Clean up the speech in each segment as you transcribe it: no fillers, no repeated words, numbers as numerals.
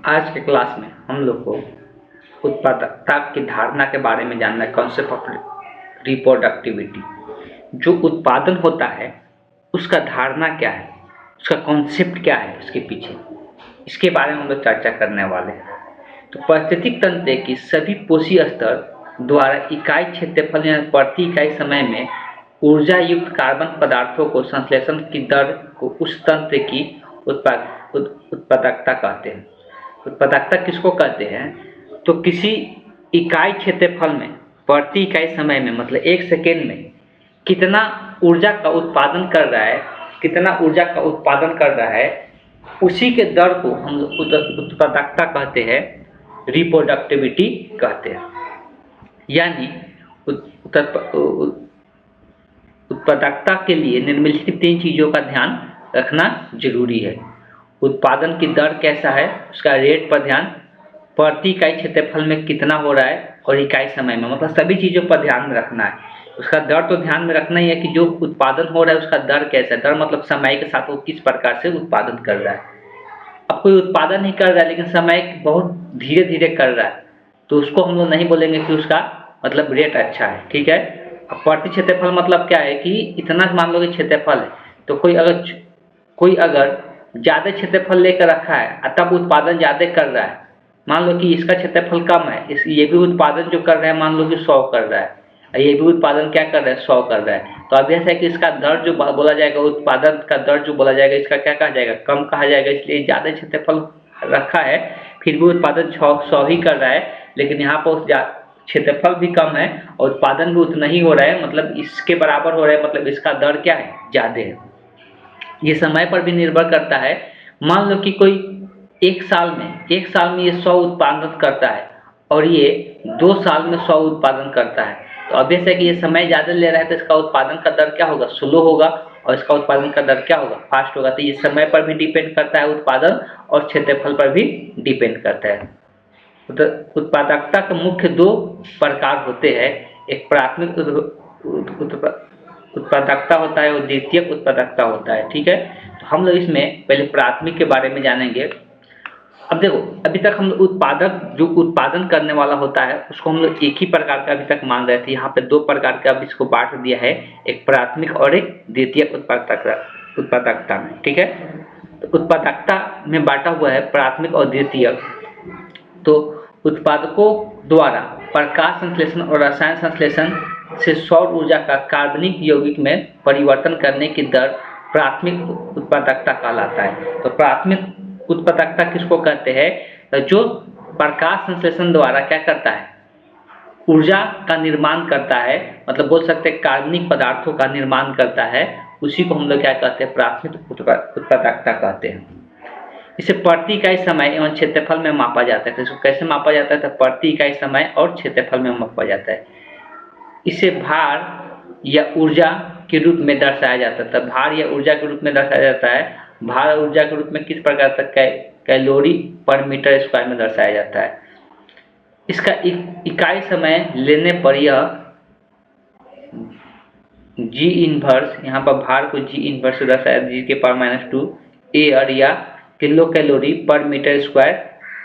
आज के क्लास में हम लोग को उत्पादकता की धारणा के बारे में जानना है। Concept of reproductivity. जो उत्पादन होता है उसका धारणा क्या है, उसका कॉन्सेप्ट क्या है, उसके पीछे, इसके बारे में हम लोग चर्चा करने वाले हैं। तो पारिस्थितिक तंत्र की सभी पोषी स्तर द्वारा इकाई क्षेत्रफल या प्रति इकाई समय में ऊर्जा युक्त कार्बन पदार्थों को संश्लेषण की दर को उस तंत्र की उत्पादकता कहते हैं। उत्पादकता किसको कहते हैं? तो किसी इकाई क्षेत्रफल में प्रति इकाई समय में, मतलब एक सेकेंड में कितना ऊर्जा का उत्पादन कर रहा है, उसी के दर को हम उत्पादकता कहते हैं, रिप्रोडक्टिविटी कहते हैं। यानी उत्पादकता के लिए निम्नलिखित 3 चीज़ों का ध्यान रखना जरूरी है। उत्पादन की दर कैसा है, उसका रेट पर ध्यान, प्रति इकाई क्षेत्रफल में कितना हो रहा है, और इकाई समय में, मतलब सभी चीज़ों पर ध्यान रखना है। उसका दर तो ध्यान में रखना ही है कि जो उत्पादन हो रहा है उसका दर कैसा है। दर मतलब समय के साथ वो किस प्रकार से उत्पादन कर रहा है। अब कोई उत्पादन नहीं कर रहा है लेकिन समय बहुत धीरे धीरे कर रहा है, तो उसको हम लोग नहीं बोलेंगे कि उसका मतलब रेट अच्छा है। ठीक है। अब प्रति क्षेत्रफल मतलब क्या है कि इतना मान लो कि क्षेत्रफल है, तो कोई अगर ज़्यादा क्षेत्रफल लेकर रखा है तब उत्पादन ज़्यादा कर रहा है। मान लो कि इसका क्षेत्रफल कम है, ये भी उत्पादन जो कर रहा है मान लो कि 100 कर रहा है, ये भी उत्पादन क्या कर रहा है, 100 कर रहा है। तो अब ऐसा है कि इसका दर जो बोला जाएगा, उत्पादन का दर जो बोला जाएगा, इसका क्या कहा जाएगा, कम कहा जाएगा। इसलिए ज़्यादा क्षेत्रफल रखा है फिर भी उत्पादन 100 ही कर रहा है, लेकिन यहाँ पर क्षेत्रफल भी कम है और उत्पादन भी उतना ही हो रहा है, मतलब इसके बराबर हो रहा है, मतलब इसका दर क्या है, ज़्यादा है। ये समय पर भी निर्भर करता है। मान लो कि कोई एक साल में ये 100 उत्पादन करता है और ये 2 साल में 100 उत्पादन करता है, तो ऑब्वियस है कि ये समय ज़्यादा ले रहा है, तो इसका उत्पादन का दर क्या होगा, स्लो होगा, और इसका उत्पादन का दर क्या होगा, फास्ट होगा। तो ये समय पर भी डिपेंड करता है उत्पादन, और क्षेत्रफल पर भी डिपेंड करता है। तो उत्पादकता के मुख्य 2 प्रकार होते हैं। एक प्राथमिक उत्पादकता होता है और द्वितीयक उत्पादकता होता है। ठीक है। तो हम लोग इसमें पहले प्राथमिक के बारे में जानेंगे। अब देखो, अभी तक हम जो उत्पादन करने वाला होता है उसको हम लोग एक ही प्रकार का अभी तक मान रहे थे। यहाँ पे 2 प्रकार का अब इसको बांट दिया है, एक प्राथमिक और एक द्वितीयक उत्पादकता में। ठीक है। तो उत्पादकता में बांटा हुआ है प्राथमिक और द्वितीयक। तो उत्पादकों द्वारा प्रकाश संश्लेषण और रसायन संश्लेषण से सौर ऊर्जा का कार्बनिक यौगिक में परिवर्तन करने की दर प्राथमिक उत्पादकता कहलाता है। तो प्राथमिक उत्पादकता किसको कहते हैं? जो प्रकाश संश्लेषण द्वारा क्या करता है, ऊर्जा का निर्माण करता है, मतलब बोल सकते हैं कार्बनिक पदार्थों का निर्माण करता है, उसी को हम लोग क्या कहते हैं, प्राथमिक उत्पादकता कहते हैं। इसे प्रति इकाई समय एवं क्षेत्रफल में मापा जाता है। तो इसको कैसे मापा जाता है? तो प्रति इकाई समय और क्षेत्रफल में मापा जाता है। इसे भार या ऊर्जा के रूप में दर्शाया जाता है। तो भार या ऊर्जा के रूप में दर्शाया जाता है। भार और ऊर्जा के रूप में किस प्रकार तक कैलोरी पर मीटर स्क्वायर में दर्शाया जाता है। इसका इकाई समय लेने पर यह जी इनवर्स, यहाँ पर भार को जी इनवर्स से दर्शाया, जी के पावर -2 एयर या किलो कैलोरी पर मीटर स्क्वायर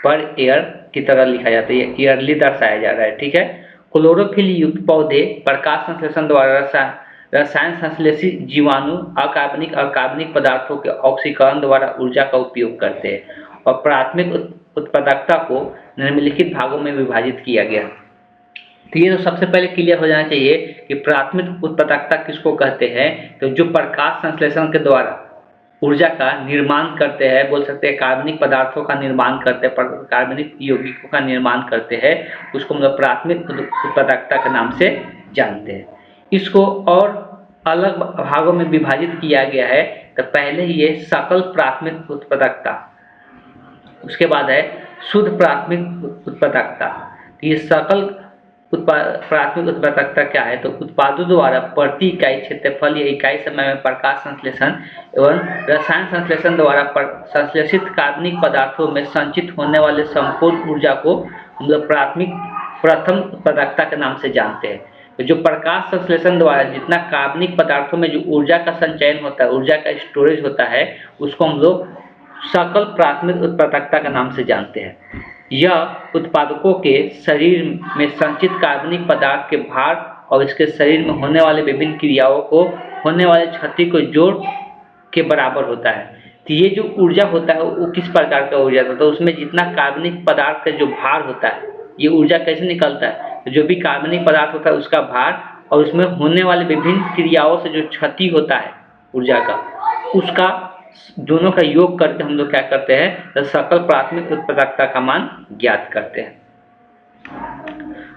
पर एयर की तरह लिखा जाता है। ईयरली दर्शाया जा रहा है। ठीक है। क्लोरोफिल युक्त पौधे प्रकाश संश्लेषण द्वारा रसायन संश्लेषित जीवाणु अकार्बनिक और कार्बनिक पदार्थों के ऑक्सीकरण द्वारा ऊर्जा का उपयोग करते हैं। और प्राथमिक उत्पादकता को निम्नलिखित भागों में विभाजित किया गया। तो ये तो सबसे पहले क्लियर हो जाना चाहिए कि प्राथमिक उत्पादकता किसको कहते हैं। तो जो प्रकाश संश्लेषण के द्वारा ऊर्जा का निर्माण करते हैं, बोल सकते हैं कार्बनिक पदार्थों का निर्माण करते हैं, कार्बनिक यौगिकों का निर्माण करते हैं, उसको हम लोग प्राथमिक उत्पादकता के नाम से जानते हैं। इसको और अलग भागों में विभाजित किया गया है। तो पहले ये सकल प्राथमिक उत्पादकता, उसके बाद है शुद्ध प्राथमिक उत्पादकता। तो ये सकल प्राथमिक उत्पादकता क्या है? तो उत्पादों द्वारा प्रति इकाई क्षेत्रफल या इकाई समय में प्रकाश संश्लेषण एवं रसायन संश्लेषण द्वारा संश्लेषित कार्बनिक पदार्थों में संचित होने वाले संपूर्ण ऊर्जा को हम लोग प्रथम उत्पादकता के नाम से जानते हैं। तो जो प्रकाश संश्लेषण द्वारा जितना कार्बनिक पदार्थों में जो ऊर्जा का संचयन होता है, ऊर्जा का स्टोरेज होता है, उसको हम लोग सकल प्राथमिक उत्पादकता के नाम से जानते हैं। यह उत्पादकों के शरीर में संचित कार्बनिक पदार्थ के भार और इसके शरीर में होने वाले विभिन्न क्रियाओं को होने वाले क्षति को जोड़ के बराबर होता है। तो ये जो ऊर्जा होता है वो किस प्रकार का ऊर्जा होता है? तो उसमें जितना कार्बनिक पदार्थ का जो भार होता है, ये ऊर्जा कैसे निकलता है? तो जो भी कार्बनिक पदार्थ होता है उसका भार और उसमें होने वाले विभिन्न क्रियाओं से जो क्षति होता है ऊर्जा का, उसका दोनों का योग करके हम लोग क्या करते हैं? तो सकल प्राथमिक उत्पादकता का मान ज्ञात करते हैं।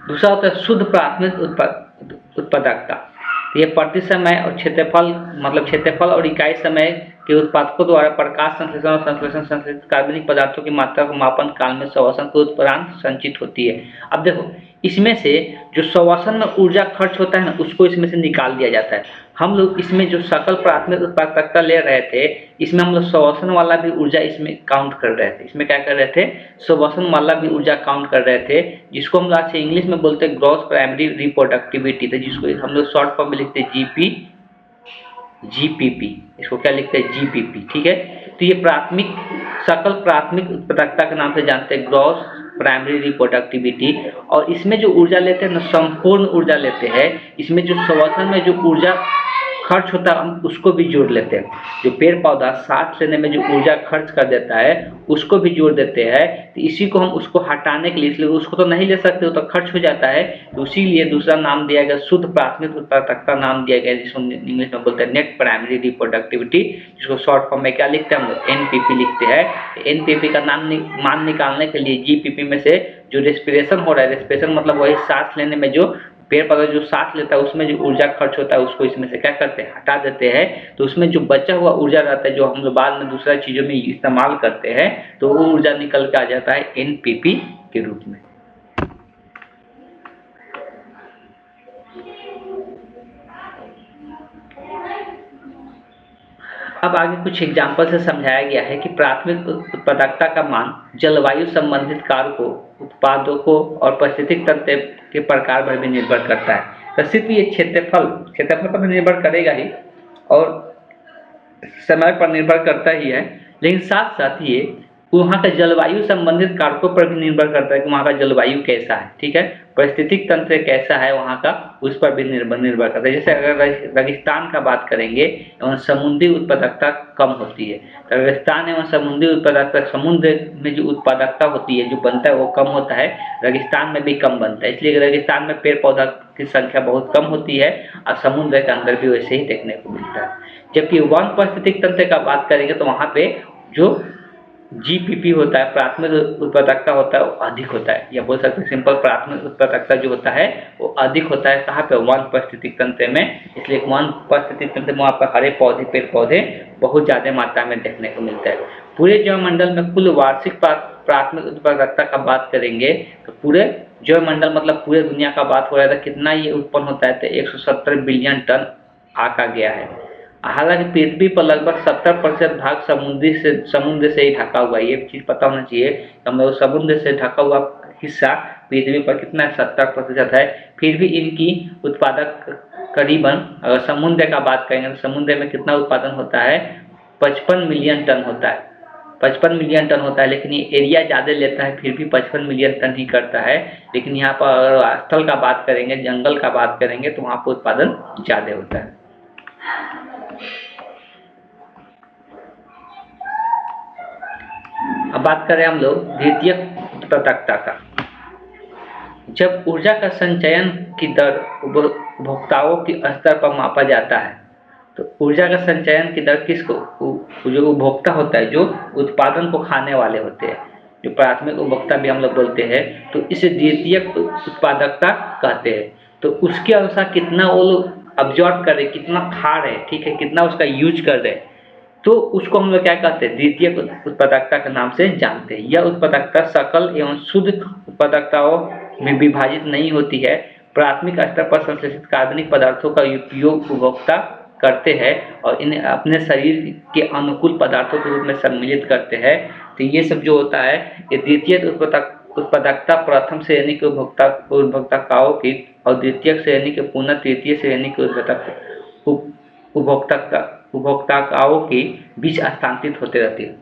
दूसरा होता है शुद्ध प्राथमिक उत्पादकता। ये प्रति समय और क्षेत्रफल, मतलब क्षेत्रफल और इकाई समय के उत्पादकों द्वारा प्रकाश संश्लेषण और संश्लेषण संश्लेषित कार्बनिक पदार्थों की मात्रा को मापन काल में श्वसन के उपरांत संचित होती है। अब देखो, इसमें से जो श्वसन में ऊर्जा खर्च होता है ना, उसको इसमें से निकाल दिया जाता है। हम लोग इसमें जो सकल प्राथमिक उत्पादकता ले रहे थे, इसमें हम लोग श्वसन वाला भी ऊर्जा इसमें काउंट कर रहे थे। इसमें क्या कर रहे थे? श्वसन वाला भी ऊर्जा काउंट कर रहे थे, जिसको हम लोग आज इंग्लिश में बोलते हैं ग्रॉस प्राइमरी रिप्रोडक्टिविटी, तो जिसको हम लोग शॉर्ट फॉर्म में लिखते हैं जीपीपी। इसको क्या लिखते हैं? जीपीपी। ठीक है, तो ये प्राथमिक सकल प्राथमिक उत्पादकता के नाम से जानते हैं, ग्रॉस प्राइमरी रिप्रोडक्टिविटी। और इसमें जो ऊर्जा लेते हैं ना, संपूर्ण ऊर्जा लेते हैं। इसमें जो श्वसन में जो ऊर्जा खर्च होता है हम उसको भी जोड़ लेते हैं। जो पेड़ पौधा सांस लेने में जो ऊर्जा खर्च कर देता है उसको भी जोड़ देते हैं। तो इसी को हम उसको हटाने के लिए, इसलिए उसको तो नहीं ले सकते, वो तो खर्च हो जाता है, तो इसीलिए दूसरा नाम दिया गया शुद्ध प्राथमिक उत्पादकता नाम दिया गया, जिसको इंग्लिश में बोलते हैं नेट प्राइमरी रिप्रोडक्टिविटी, जिसको शॉर्ट फॉर्म में क्या लिखते हैं हम लोग? एनपीपी लिखते हैं। एनपीपी का मान निकालने के लिए जीपीपी में से जो रेस्पिरेशन हो रहा है, रेस्पिरेशन मतलब वही सांस लेने में जो पेड़ पौधा जो सांस लेता है उसमें जो ऊर्जा खर्च होता है उसको इसमें से क्या करते हैं? हटा देते हैं। तो उसमें जो बचा हुआ ऊर्जा रहता है, जो हम लोग बाद में दूसरा चीजों में इस्तेमाल करते हैं, तो वो ऊर्जा निकल के आ जाता है एनपीपी के रूप में। अब आगे कुछ एग्जाम्पल से समझाया गया है कि प्राथमिक उत्पादकता का मान जलवायु संबंधित कारकों, उत्पादकों और पारिस्थितिक तंत्र के प्रकार पर भी निर्भर करता है। तो सिर्फ ये क्षेत्रफल पर निर्भर करेगा ही और समय पर निर्भर करता ही है, लेकिन साथ साथ ये वहाँ का जलवायु संबंधित कारकों पर भी निर्भर करता है कि वहाँ का जलवायु कैसा है। ठीक है, पारिस्थितिक तंत्र कैसा है वहाँ का, उस पर भी निर्भर करता है। जैसे अगर रेगिस्तान का बात करेंगे, एवं समुद्री उत्पादकता कम होती है, तो रेगिस्तान एवं समुद्री उत्पादकता, समुद्र में जो उत्पादकता होती है, जो बनता है वो कम होता है, रेगिस्तान में भी कम बनता है। इसलिए रेगिस्तान में पेड़ पौधा की संख्या बहुत कम होती है और समुद्र के अंदर भी वैसे ही देखने को मिलता है। जबकि वन पारिस्थितिक तंत्र का बात करेंगे तो वहाँ पे जो जीपीपी होता है, प्राथमिक उत्पादकता होता है, वो अधिक होता है, या बोल सकते हैं सिंपल प्राथमिक उत्पादकता जो होता है वो अधिक होता है। कहाँ पे? वन पारिस्थितिक तंत्र में। इसलिए वन पारिस्थितिक तंत्र में वहाँ पर हरे पौधे, पेड़ पौधे बहुत ज्यादा मात्रा में देखने को मिलता है। पूरे जैवमंडल में कुल वार्षिक प्राथमिक उत्पादकता का बात करेंगे तो पूरे जैवमंडल मतलब पूरे दुनिया का बात हो रहा था, कितना ये उत्पन्न होता है? तो 170 बिलियन टन आका गया है। हालांकि पृथ्वी पर लगभग 70% भाग समुद्र से ही ढका हुआ है। ये चीज पता होना चाहिए, हमें समुद्र से ढका हुआ हिस्सा पृथ्वी पर कितना 70% है। फिर भी इनकी उत्पादक करीबन, अगर समुद्र का बात करेंगे तो समुद्र में कितना उत्पादन होता है? 55 मिलियन टन होता है। 55 मिलियन टन होता है, लेकिन ये एरिया ज़्यादा लेता है, फिर भी 55 मिलियन टन ही करता है। लेकिन यहाँ पर अगर स्थल का बात करेंगे, जंगल का बात करेंगे, तो वहाँ पर उत्पादन ज़्यादा होता है। अब बात करें हम लोग द्वितीयक उत्पादकता का। जब ऊर्जा का संचयन की दर उपभोक्ताओं के स्तर पर मापा जाता है, तो ऊर्जा का संचयन की दर किसको? जो उपभोक्ता होता है, जो उत्पादन को खाने वाले होते हैं, जो प्राथमिक उपभोक्ता भी हम लोग बोलते हैं, तो इसे द्वितीयक उत्पादकता कहते हैं। तो उसके अनुसार कितना वो लोग अब्जॉर्ब कर रहे, कितना खा रहे, ठीक है, कितना उसका यूज कर रहे, तो उसको हम लोग क्या कहते हैं? द्वितीयक उत्पादकता के नाम से जानते हैं। यह उत्पादकता सकल एवं शुद्ध उत्पादकताओं में विभाजित नहीं होती है। प्राथमिक स्तर पर संश्लेषित कार्बनिक पदार्थों का उपयोग उपभोक्ता करते हैं और इन्हें अपने शरीर के अनुकूल पदार्थों के रूप में सम्मिलित करते हैं। तो ये सब जो होता है, ये द्वितीयक उत्पादकता प्रथम श्रेणी के उपभोक्ताओं की और द्वितीयक श्रेणी के पुनः तृतीय श्रेणी के उपभोक्ताओं के बीच स्थानांतरित होते रहती है।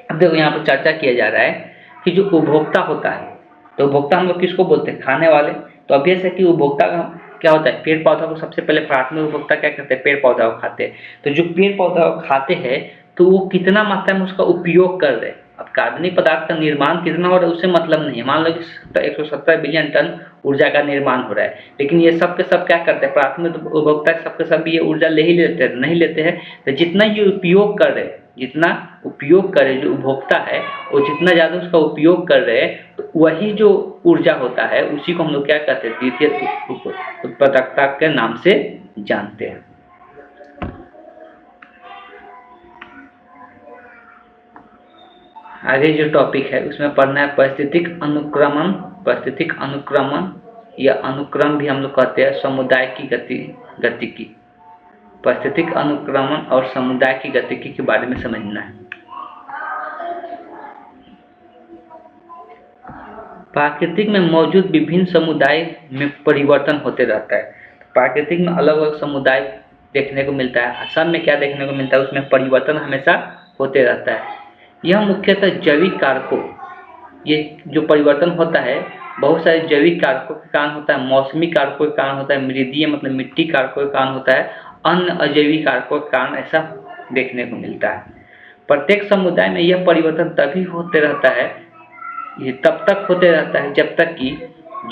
अब देखो यहाँ पर चर्चा किया जा रहा है कि जो उपभोक्ता होता है, तो उपभोक्ता हम लोग किसको बोलते हैं? खाने वाले। तो ऑब्वियस है कि उपभोक्ता का क्या होता है? पेड़ पौधा को सबसे पहले प्राथमिक उपभोक्ता क्या करते हैं? पेड़ पौधा को खाते हैं। तो जो पेड़ पौधा को खाते हैं तो वो कितना मात्रा में उसका उपयोग कर रहे हैं। अब कार्बनिक पदार्थ का निर्माण कितना हो रहा है उससे मतलब नहीं है। मान लो कि 170 बिलियन टन ऊर्जा का निर्माण हो रहा है, लेकिन ये सब के सब क्या करते हैं? प्राथमिक उपभोक्ता सब के सब ये ऊर्जा ले ही लेते हैं? नहीं लेते हैं। तो जितना ये उपयोग कर रहे हैं, जितना उपयोग करे जो उपभोक्ता है, वो जितना ज़्यादा उसका उपयोग कर रहे हैं, तो वही जो ऊर्जा होता है उसी को हम लोग क्या कहते हैं? द्वितीय उत्पादकता के नाम से जानते हैं। आगे जो टॉपिक है उसमें पढ़ना है पारिस्थितिक अनुक्रमण। पारिस्थितिक अनुक्रमण या अनुक्रम भी हम लोग कहते हैं समुदाय की गतिकी। पारिस्थितिक अनुक्रमण और समुदाय की गतिकी के बारे में समझना है। प्राकृतिक में मौजूद विभिन्न समुदाय में परिवर्तन होते रहता है। प्राकृतिक में अलग अलग समुदाय देखने को मिलता है, सब में क्या देखने को मिलता है? उसमें परिवर्तन हमेशा होते रहता है। यह मुख्यतः जैविक कारकों, ये जो परिवर्तन होता है बहुत सारे जैविक कारकों के कारण होता है, मौसमी कारकों के कारण होता है, मृदीय मतलब मिट्टी कारकों के कारण होता है, अन्य अजैविक कारकों के कारण ऐसा देखने को मिलता है। प्रत्येक समुदाय में यह परिवर्तन तभी होते रहता है, ये तब तक होते रहता है जब तक कि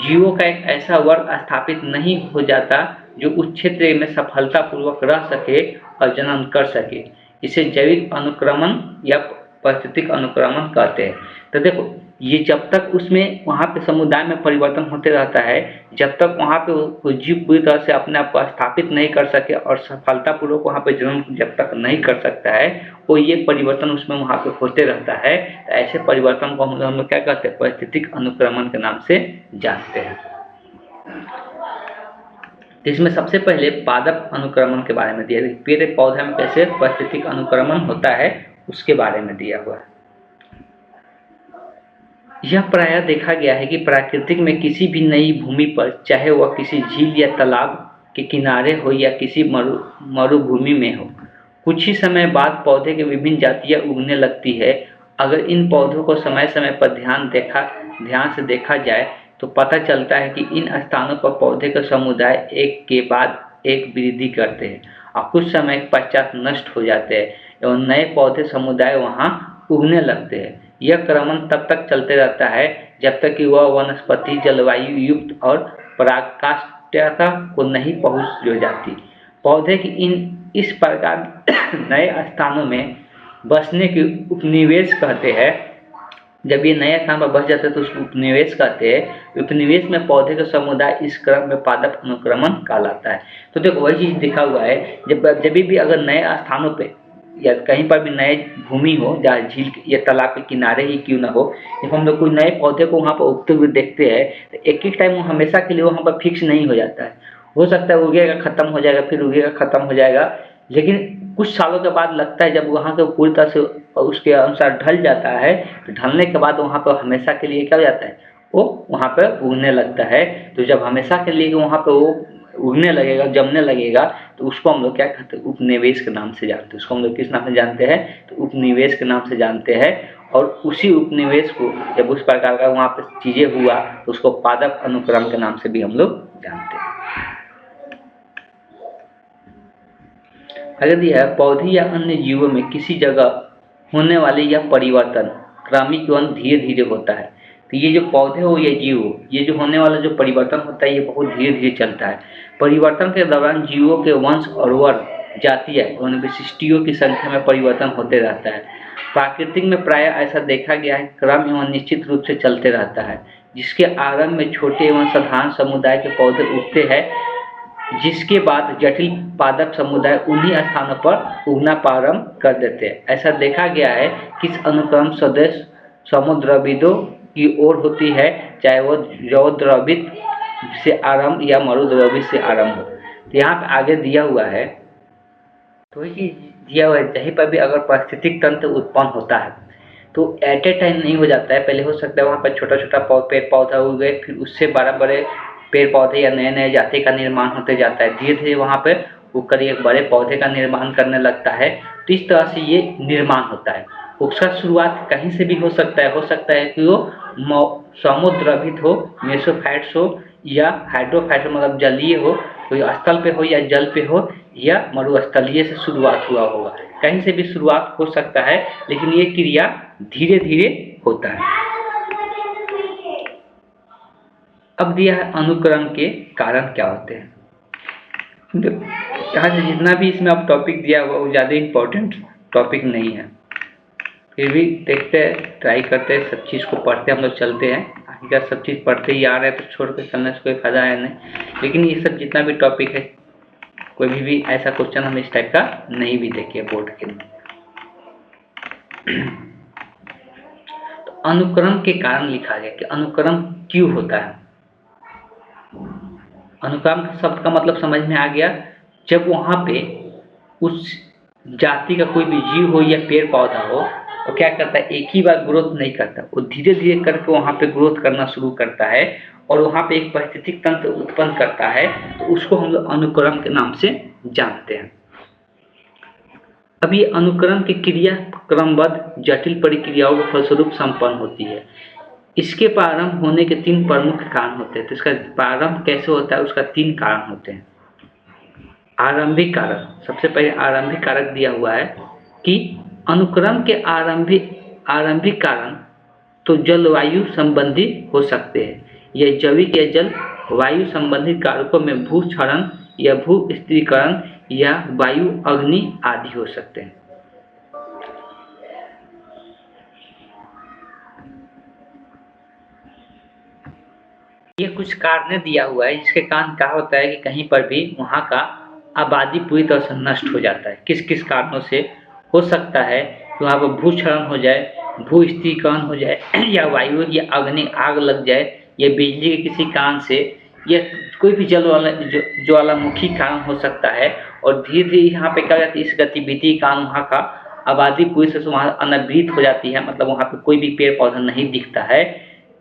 जीवों का एक ऐसा वर्ग स्थापित नहीं हो जाता जो उस क्षेत्र में सफलतापूर्वक रह सके और जन्म कर सके। इसे जैविक अनुक्रमण या पारिस्थितिक अनुक्रमण कहते हैं। तो देखो ये जब तक उसमें वहाँ पे समुदाय में परिवर्तन होते रहता है, जब तक वहाँ पे वो जीव पूरी तरह से अपने आप को स्थापित नहीं कर सके और सफलतापूर्वक वहाँ पे जन्म जब तक नहीं कर सकता है, वो ये परिवर्तन उसमें वहाँ पे होते रहता है। तो ऐसे परिवर्तन को हम लोग क्या कहते हैं? पारिस्थितिक अनुक्रमण के नाम से जानते हैं। इसमें सबसे पहले पादप अनुक्रमण के बारे में दिया है, पेड़ पौधे में कैसे पारिस्थितिक अनुक्रमण होता है उसके बारे में दिया हुआ है। यह प्रायः देखा गया है कि प्राकृतिक में किसी भी नई भूमि पर, चाहे वह किसी झील या तालाब के किनारे हो या किसी मरुभूमि में हो, कुछ ही समय बाद पौधे की विभिन्न जातियां उगने लगती है। अगर इन पौधों को समय समय पर ध्यान से देखा जाए तो पता चलता है कि इन स्थानों पर पौधे का समुदाय एक के बाद एक वृद्धि करते हैं और कुछ समय पश्चात नष्ट हो जाते हैं एवं नए पौधे समुदाय वहाँ उगने लगते हैं। यह क्रमण तब तक चलते रहता है जब तक कि वह वनस्पति जलवायु युक्त और पराकाष्ठता को नहीं पहुँच जाती। पौधे की इस प्रकार नए स्थानों में बसने की उपनिवेश कहते हैं। जब ये नए स्थान पर बस जाते हैं तो उसको उपनिवेश कहते हैं। उपनिवेश में पौधे का समुदाय इस क्रम में पादप अनुक्रमण कहलाता है। तो देखो वही चीज़ दिखा हुआ है, जब भी अगर नए स्थानों पे या कहीं पर भी नए भूमि हो, जहाँ झील या तालाब के किनारे ही क्यों ना हो, जब हम लोग कोई नए पौधे को वहाँ पर उगते हुए देखते हैं तो एक टाइम वो हमेशा के लिए वहाँ पर फिक्स नहीं हो जाता है। हो सकता है उगेगा खत्म हो जाएगा, फिर उगेगा खत्म हो जाएगा, लेकिन कुछ सालों के बाद लगता है जब वहाँ से पूरी तरह से उसके अनुसार ढल जाता है, तो ढलने के बाद वहाँ पर हमेशा के लिए क्या हो जाता है? वो वहाँ पर उगने लगता है। तो जब हमेशा के लिए वहाँ पर वो उगने लगेगा, जमने लगेगा, तो उसको हम लोग क्या कहते हैं? उपनिवेश के नाम से जानते हैं। उसको हम लोग किस नाम से जानते हैं? तो उपनिवेश के नाम से जानते हैं। और उसी उपनिवेश को जब उस प्रकार का वहाँ पर चीज़ें हुआ तो उसको पादप अनुक्रम के नाम से भी हम लोग जानते हैं। अगर दिया है पौधे या अन्य जीवों में किसी जगह होने वाले यह परिवर्तन क्रमिक एवं धीरे धीरे होता है। तो ये जो पौधे हो या जीव हो, ये जो होने वाला जो परिवर्तन होता है ये बहुत धीरे धीरे चलता है। परिवर्तन के दौरान जीवों के वंश और वर्ग, जातियाँ एवं विशिष्टियों की संख्या में परिवर्तन होते रहता है। प्राकृतिक में प्रायः ऐसा देखा गया है, क्रम एवं निश्चित रूप से चलते रहता है, जिसके आरंभ में छोटे एवं साधारण समुदाय के पौधे उगते हैं, जिसके बाद जटिल पादप समुदाय उन्हीं स्थानों पर उगना प्रारंभ कर देते हैं। ऐसा देखा गया है कि इस अनुक्रम स्वदेश समुद्रविदों की ओर होती है, चाहे वो जलद्रवित से आरंभ या मरुद्रवित से आरंभ हो। तो यहाँ पे आगे दिया हुआ है, तो ये दिया हुआ है कहीं पर भी अगर पारिस्थितिक तंत्र उत्पन्न होता है तो एट ए टाइम नहीं हो जाता है। पहले हो सकता है वहाँ पर छोटा छोटा पेड़ पौधा उगे, फिर उससे बड़े पेड़ पौधे या नए नए जाति का निर्माण होते जाता है। धीरे धीरे वहाँ पर वो करीब बड़े पौधे का निर्माण करने लगता है। तो इस तरह से ये निर्माण होता है। उसका शुरुआत कहीं से भी हो सकता है कि वो समुद्रभित हो, मेसोफाइट्स हो या हाइड्रोफाइट्स मतलब जलीय हो, कोई स्थल पे हो या जल पे हो या मरुस्थलीय से शुरुआत हुआ होगा, कहीं से भी शुरुआत हो सकता है, लेकिन ये क्रिया धीरे धीरे होता है। अब दिया है अनुकरण के कारण क्या होते हैं। यहाँ से जितना भी इसमें अब टॉपिक दिया हुआ वो ज़्यादा इम्पोर्टेंट टॉपिक नहीं है, फिर भी देखते हैं, ट्राई करते हैं, सब चीज़ को पढ़ते हम लोग चलते हैं। आखिरकार सब चीज़ पढ़ते ही आ रहे हैं तो छोड़ कर चलने से कोई फायदा है नहीं। लेकिन ये सब जितना भी टॉपिक है, कोई भी ऐसा क्वेश्चन हम इस टाइप का नहीं भी देखे बोर्ड के अंदर। तो अनुकरण के कारण लिखा गया कि अनुकरण क्यों होता है। अनुकरण शब्द का मतलब समझ में आ गया, जब वहाँ पे उस जाति का कोई भी जीव हो या पेड़ पौधा हो, वो क्या करता है, एक ही बार ग्रोथ नहीं करता, वो धीरे धीरे करके वहाँ पे ग्रोथ करना शुरू करता है और वहाँ पे एक पारिस्थितिक तंत्र उत्पन्न करता है, तो उसको हम लोग अनुकरण के नाम से जानते हैं। अब ये अनुकरण की क्रिया क्रमबद्ध जटिल प्रक्रियाओं के फलस्वरूप संपन्न होती है। इसके प्रारंभ होने के 3 प्रमुख कारण होते हैं। तो इसका प्रारंभ कैसे होता है, उसका 3 कारण होते हैं। आरंभिक कारक, सबसे पहले आरंभिक कारक दिया हुआ है कि अनुक्रम के आरंभिक कारण तो जलवायु संबंधी हो सकते हैं। यह जैविक या जल वायु संबंधी कारकों में भूक्षरण या भू स्थिरीकरण या वायु अग्नि आदि हो सकते हैं। ये कुछ कारण दिया हुआ है जिसके कारण क्या होता है कि कहीं पर भी वहाँ का आबादी पूरी तरह से नष्ट हो जाता है। किस किस कारणों से हो सकता है कि वहाँ पर भूक्षरण हो जाए, भू स्थिरीकरण हो जाए या वायु या अग्नि आग लग जाए या बिजली के किसी कारण से या कोई भी ज्वालामुखी कारण हो सकता है। और धीरे धीरे यहाँ पे क्या जाती है, इस गतिविधि के कारण वहाँ का आबादी पूरी तरह से वहाँ अनभित हो जाती है, मतलब वहाँ पे कोई भी पेड़ पौधा नहीं दिखता है।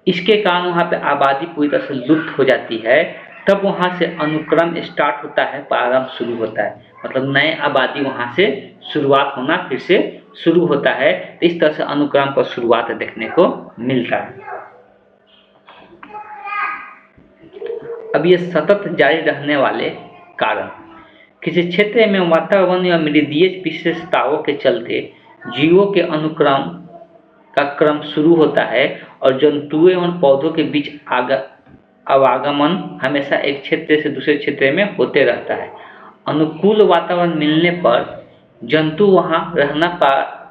इसके कारण वहाँ पे आबादी पूरी तरह से लुप्त हो जाती है। तब वहाँ से अनुक्रम स्टार्ट होता है, प्रारंभ शुरू होता है, मतलब नए आबादी वहाँ से शुरुआत होना फिर से शुरू होता है। तो इस तरह से अनुक्रम पर शुरुआत देखने को मिलता है। अब ये सतत जारी रहने वाले कारण, किसी क्षेत्र में वातावरण या मृदीय विशेषताओं के चलते जीवों के अनुक्रम का क्रम शुरू होता है और जंतुओं एवं पौधों के बीच आवागमन हमेशा एक क्षेत्र से दूसरे क्षेत्र में होते रहता है। अनुकूल वातावरण मिलने पर जंतु वहां रहना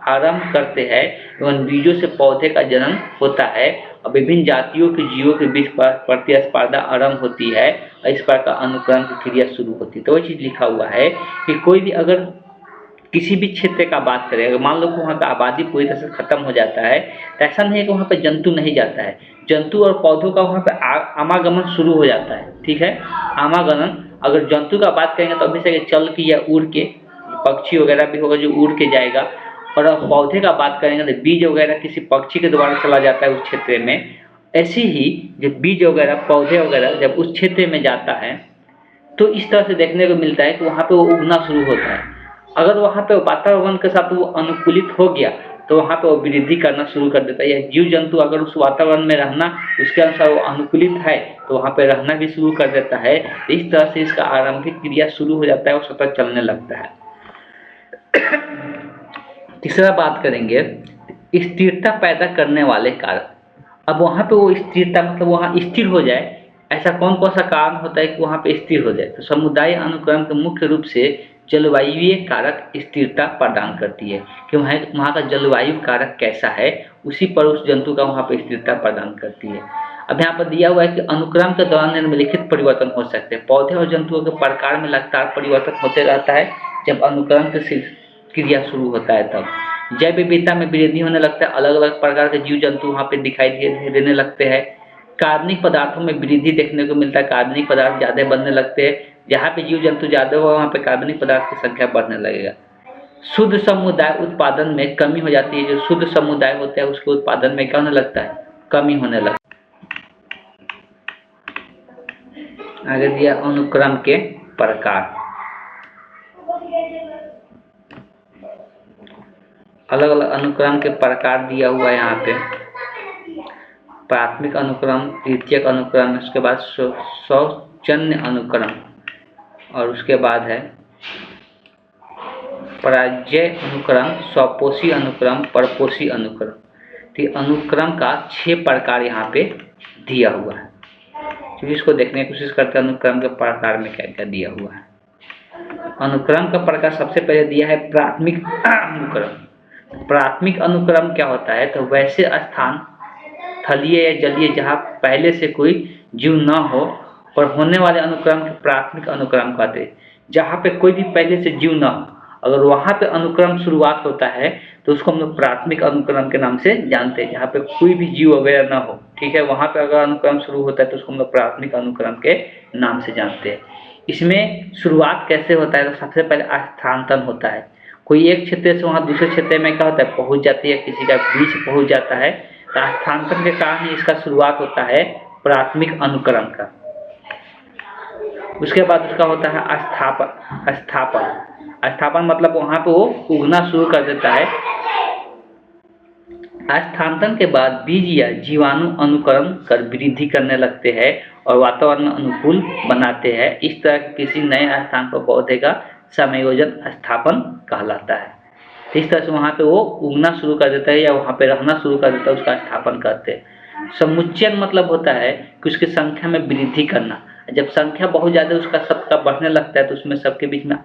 आरंभ करते हैं एवं बीजों से पौधे का जन्म होता है और विभिन्न जातियों के जीवों के बीच प्रतिस्पर्धा आरंभ होती है और इस प्रकार का अनुक्रम की क्रिया शुरू होती है। तो वही चीज लिखा हुआ है कि कोई भी अगर किसी भी क्षेत्र का बात करें, अगर मान लो कि वहाँ का आबादी पूरी तरह से खत्म हो जाता है, तो ऐसा नहीं है कि वहाँ पे जंतु नहीं जाता है, जंतु और पौधों का वहाँ पे आवागमन शुरू हो जाता है। ठीक है, आवागमन अगर जंतु का बात करेंगे तो अभी से चल के या उड़ के, पक्षी वगैरह भी होगा जो उड़ के जाएगा। और पौधे का बात करेंगे तो बीज वगैरह किसी पक्षी के द्वारा चला जाता है उस क्षेत्र में। ऐसे ही जब बीज वगैरह पौधे वगैरह जब उस क्षेत्र में जाता है तो इस तरह से देखने को मिलता है कि वहाँ पे वो उगना शुरू होता है। अगर वहाँ पे वातावरण के साथ वो अनुकूलित हो गया तो वहाँ पे वो वृद्धि करना शुरू कर देता है। या जीव जंतु अगर उस वातावरण में रहना उसके अनुसार वो अनुकूलित है तो वहाँ पे रहना भी शुरू कर देता है। इस तरह से इसका आरंभिक क्रिया शुरू हो जाता है और सतत चलने लगता है। तीसरा बात करेंगे स्थिरता पैदा करने वाले कारक। अब वहाँ पे वो स्थिरता मतलब वहाँ स्थिर हो जाए, ऐसा कौन कौन सा कारण होता है कि वहाँ पे स्थिर हो जाए। तो समुदाय अनुक्रम के मुख्य रूप से जलवायुवीय कारक स्थिरता प्रदान करती है कि वहाँ का जलवायु कारक कैसा है, उसी पर उस जंतु का वहाँ पर स्थिरता प्रदान करती है। अब यहाँ पर दिया हुआ है कि अनुक्रम के दौरान निम्नलिखित परिवर्तन हो सकते हैं। पौधे और जंतुओं के प्रकार में लगातार परिवर्तन होते रहता है जब अनुक्रम की क्रिया शुरू होता है। तब जैव विविधता में वृद्धि होने लगता है, अलग अलग प्रकार के जीव जंतु वहाँ पे दिखाई देने लगते हैं। कार्बनिक पदार्थों में वृद्धि देखने को मिलता है, कार्बनिक पदार्थ ज़्यादा बनने लगते हैं। जहाँ पे जीव जंतु ज़्यादा होगा वहाँ पे कार्बनिक पदार्थ की संख्या बढ़ने लगेगा। शुद्ध समुदाय उत्पादन में कमी हो जाती है। जो शुद्ध समुदाय होता है उसके उत्पादन में क्या होने लगता है, कमी होने लगता है। आगे दिया अनुक्रम के प्रकार। अलग अलग अनुक्रम के प्रकार दिया हुआ है यहाँ पे। प्राथमिक अनुक्रम, द्वितीयक अनुक्रम, उसके बाद स्वजन्य अनुक्रम और उसके बाद है पराजय अनुक्रम, स्वपोषी अनुक्रम, परपोषी अनुक्रम। तो अनुक्रम का 6 प्रकार यहाँ पे दिया हुआ है। तो इसको देखने की कोशिश करते हैं अनुक्रम के प्रकार में क्या क्या दिया हुआ है। अनुक्रम का प्रकार सबसे पहले दिया है प्राथमिक अनुक्रम। प्राथमिक अनुक्रम क्या होता है, तो वैसे स्थान थलीय या जलीय जहाँ पहले से कोई जीव न हो और होने वाले अनुक्रम के प्राथमिक अनुक्रम कहते हैं। जहाँ पे कोई भी पहले से जीव न हो, अगर वहाँ पे अनुक्रम शुरुआत होता है तो उसको हम लोग प्राथमिक अनुक्रम के नाम से जानते हैं। जहाँ पे कोई भी जीव वगैरह ना हो, ठीक है, वहाँ पे अगर अनुक्रम शुरू होता है तो उसको हम लोग प्राथमिक अनुक्रम के नाम से जानते हैं। इसमें शुरुआत कैसे होता है, तो सबसे पहले स्थानांतरण होता है। कोई एक क्षेत्र से वहाँ दूसरे क्षेत्र में क्या होता है, पहुँच जाती है, किसी का बीच पहुँच जाता है, तो स्थानांतरण के कारण ही इसका शुरुआत होता है प्राथमिक अनुक्रम का। उसके बाद उसका होता है स्थापन मतलब वहाँ पे वो उगना शुरू कर देता है। स्थानांतरण के बाद बीज या जीवाणु अनुकरण कर वृद्धि करने लगते हैं और वातावरण में अनुकूल बनाते हैं। इस तरह किसी नए स्थान पर पौधे का समायोजन स्थापन कहलाता है। इस तरह से वहाँ पे वो उगना शुरू कर देता है या वहाँ पे रहना शुरू कर देता है, उसका स्थापन करते हैं। समुच्चयन मतलब होता है कि उसकी संख्या में वृद्धि करना। जब संख्या बहुत ज़्यादा उसका सबका बढ़ने लगता है तो उसमें सबके बीच में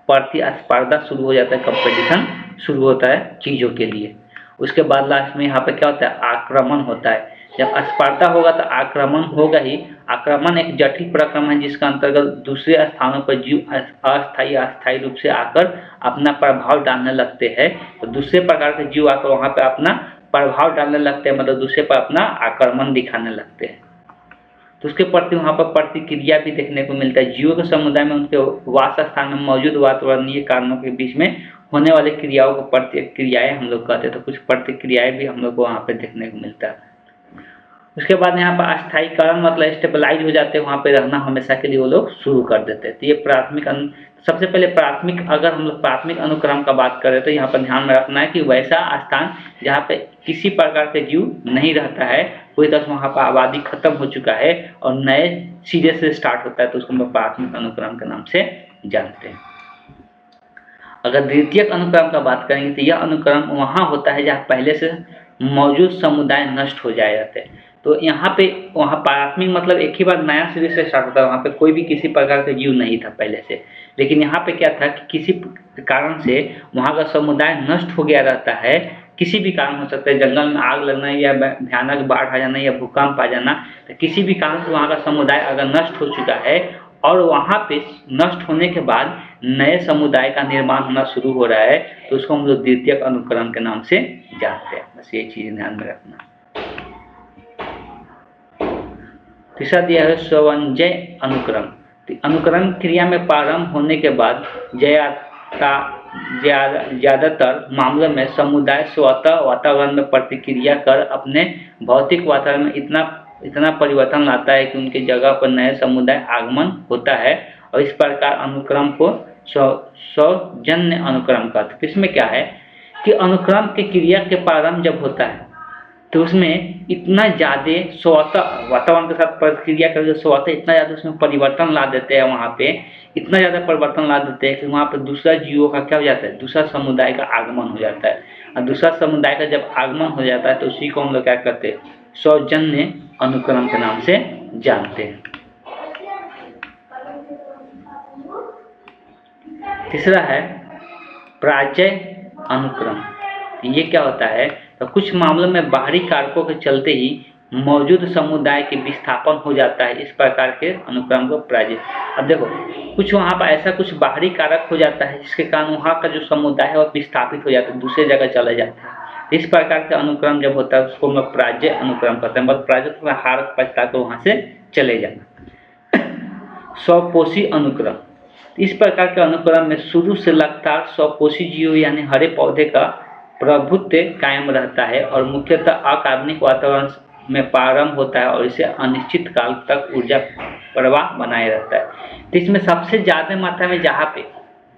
प्रतिस्पर्धा शुरू हो जाता है, कंपटीशन शुरू होता है चीज़ों के लिए। उसके बाद लास्ट में यहाँ पे क्या होता है, आक्रमण होता है। जब स्पर्धा होगा तो आक्रमण होगा ही। आक्रमण एक जटिल प्रक्रम है जिसका अंतर्गत दूसरे स्थानों पर जीव अस्थायी रूप से आकर अपना प्रभाव डालने लगते हैं। तो दूसरे प्रकार के जीव आकर वहाँ पे अपना प्रभाव डालने लगते हैं, मतलब दूसरे पर अपना आक्रमण दिखाने लगते हैं। तो उसके प्रति वहाँ पर प्रतिक्रिया भी देखने को मिलता है। जीवों के समुदाय में उनके वास स्थान में मौजूद वातावरणीय कारणों के बीच में होने वाली क्रियाओं को प्रतिक्रियाएं हम लोग कहते हैं। तो कुछ प्रतिक्रियाएं भी हम लोग को वहाँ पे देखने को मिलता है। उसके बाद यहाँ पर अस्थायीकरण मतलब स्टेबलाइज हो जाते हैं, वहाँ पे रहना हमेशा के लिए वो लोग शुरू कर देते हैं। तो ये प्राथमिक सबसे पहले प्राथमिक, अगर हम लोग प्राथमिक अनुक्रम का बात करें तो यहाँ पर ध्यान में रखना है कि वैसा स्थान जहाँ पे किसी प्रकार के जीव नहीं रहता है, पूरी तरह से वहाँ पर आबादी खत्म हो चुका है और नए सिरे से स्टार्ट होता है, तो उसको हम लोग प्राथमिक अनुक्रम के नाम से जानते हैं। अगर द्वितीयक अनुक्रम का बात करेंगे तो यह अनुक्रम वहाँ होता है जहाँ पहले से मौजूद समुदाय नष्ट हो जाए जाते हैं। तो यहाँ पे वहाँ प्राथमिक मतलब एक ही बार नया सिरे से स्टार्ट होता है, वहाँ पे कोई भी किसी प्रकार का जीव नहीं था पहले से। लेकिन यहाँ पे क्या था कि किसी कारण से वहाँ का समुदाय नष्ट हो गया रहता है। किसी भी कारण हो सकता है, जंगल में आग लगना या भयानक बाढ़ आ जाना या भूकंप आ जाना, तो किसी भी कारण से वहाँ का समुदाय अगर नष्ट हो चुका है और वहाँ पे नष्ट होने के बाद नए समुदाय का निर्माण होना शुरू हो रहा है, तो उसको हम लोग द्वितीयक अनुक्रम के नाम से जानते हैं। बस ये चीज़ ध्यान में रखना। तीसरा दिया है स्ववंजय अनुक्रम। तो अनुक्रम क्रिया में प्रारंभ होने के बाद ज़्यादातर मामलों में समुदाय स्वतः वातावरण में प्रतिक्रिया कर अपने भौतिक वातावरण में इतना परिवर्तन लाता है कि उनकी जगह पर नए समुदाय आगमन होता है और इस प्रकार अनुक्रम को स्वजन्य अनुक्रम कहते हैं। इसमें क्या है कि अनुक्रम की क्रिया के प्रारंभ जब होता है तो उसमें इतना ज़्यादा स्वतः वातावरण के साथ प्रतिक्रिया करके स्वतः इतना ज़्यादा उसमें परिवर्तन ला देते हैं, वहाँ पे इतना ज़्यादा परिवर्तन ला देते हैं कि वहाँ पे दूसरा जीवों का क्या हो जाता है, दूसरा समुदाय का आगमन हो जाता है। और दूसरा समुदाय का जब आगमन हो जाता है तो उसी को हम लोग क्या करते हैं, स्वजन्य अनुक्रम के नाम से जानते हैं। तीसरा है पराजय अनुक्रम। ये क्या होता है, तो कुछ मामलों में बाहरी कारकों के चलते ही मौजूद समुदाय के विस्थापन हो जाता है, इस प्रकार के अनुक्रम को पराजय। अब देखो कुछ वहाँ पर ऐसा कुछ बाहरी कारक हो जाता है जिसके कारण वहाँ का जो समुदाय है वो विस्थापित हो जाता है, दूसरे जगह चला जाता है। इस प्रकार का अनुक्रम जब होता है उसको हम पराजय अनुक्रम कहते हैं। बस पराजय हार पछता कर वहाँ से चले जाना। स्वपोषी अनुक्रम। इस प्रकार के अनुक्रम में शुरू से लगातार स्वपोषी जीव यानी हरे पौधे का प्रभुत्व कायम रहता है और मुख्यतः अकार्बनिक वातावरण में प्रारंभ होता है और इसे अनिश्चित काल तक ऊर्जा प्रवाह बनाए रहता है। तो इसमें सबसे ज़्यादा मात्रा में जहाँ पे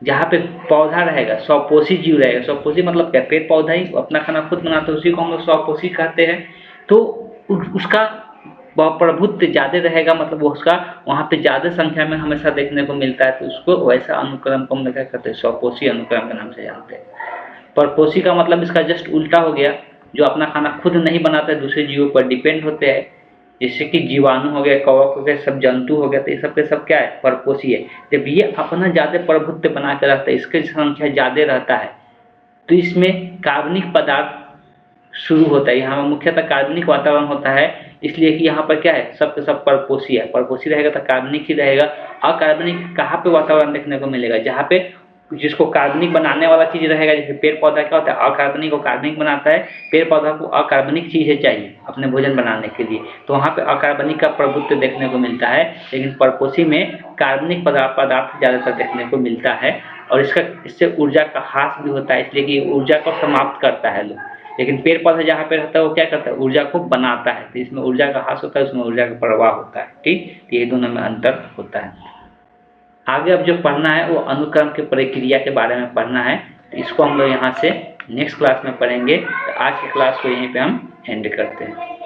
जहाँ पे पौधा रहेगा, स्वपोषी जीव रहेगा। स्वपोषी मतलब क्या, पेड़ पौधा ही अपना खाना खुद बनाता है, उसी को हम लोग स्वपोषी कहते हैं। तो उसका प्रभुत्व ज़्यादा रहेगा, मतलब वो उसका वहाँ पे ज़्यादा संख्या में हमेशा देखने को मिलता है, तो उसको वैसा अनुक्रम को हम लोग क्या कहते हैं, स्वपोषी अनुक्रम के नाम से जानते हैं। परपोषी का मतलब इसका जस्ट उल्टा हो गया, जो अपना खाना खुद नहीं बनाता है, दूसरे जीवों पर डिपेंड होते हैं, जैसे कि जीवाणु हो गए, कवक हो गए, सब जंतु हो गए, तो ये सब के सब क्या है, परपोषी है। जब ये अपना ज़्यादा प्रभुत्व बना के रखता है, इसकी संख्या ज़्यादा रहता है, तो इसमें कार्बनिक पदार्थ शुरू होता है। यहाँ मुख्यतः कार्बनिक वातावरण होता है, इसलिए कि यहाँ पर क्या है, सब के सब परपोषी है। परपोषी रहेगा तो कार्बनिक ही रहेगा। अकार्बनिक कहाँ पे वातावरण देखने को मिलेगा, जहाँ पे जिसको कार्बनिक बनाने वाला चीज रहेगा। जैसे पेड़ पौधा क्या होता है, अकार्बनिक को कार्बनिक बनाता है, पेड़ पौधा को अकार्बनिक चीजें चाहिए अपने भोजन बनाने के लिए, तो वहाँ पे अकार्बनिक का प्रभुत्व देखने को मिलता है। लेकिन परपोषी में कार्बनिक पदार्थ ज्यादातर देखने को मिलता है, और इससे ऊर्जा का ह्रास भी होता है, इसलिए कि ऊर्जा को समाप्त करता है लोग। लेकिन पेड़ पौधा जहाँ पे रहता है वो क्या करता है, ऊर्जा को बनाता है, तो इसमें ऊर्जा का ह्रास होता है, उसमें ऊर्जा का प्रवाह होता है। ठीक, ये दोनों में अंतर होता है। आगे अब जो पढ़ना है वो अनुक्रम की प्रक्रिया के बारे में पढ़ना है, तो इसको हम लोग यहाँ से नेक्स्ट क्लास में पढ़ेंगे। तो आज की क्लास को यहीं पे हम एंड करते हैं।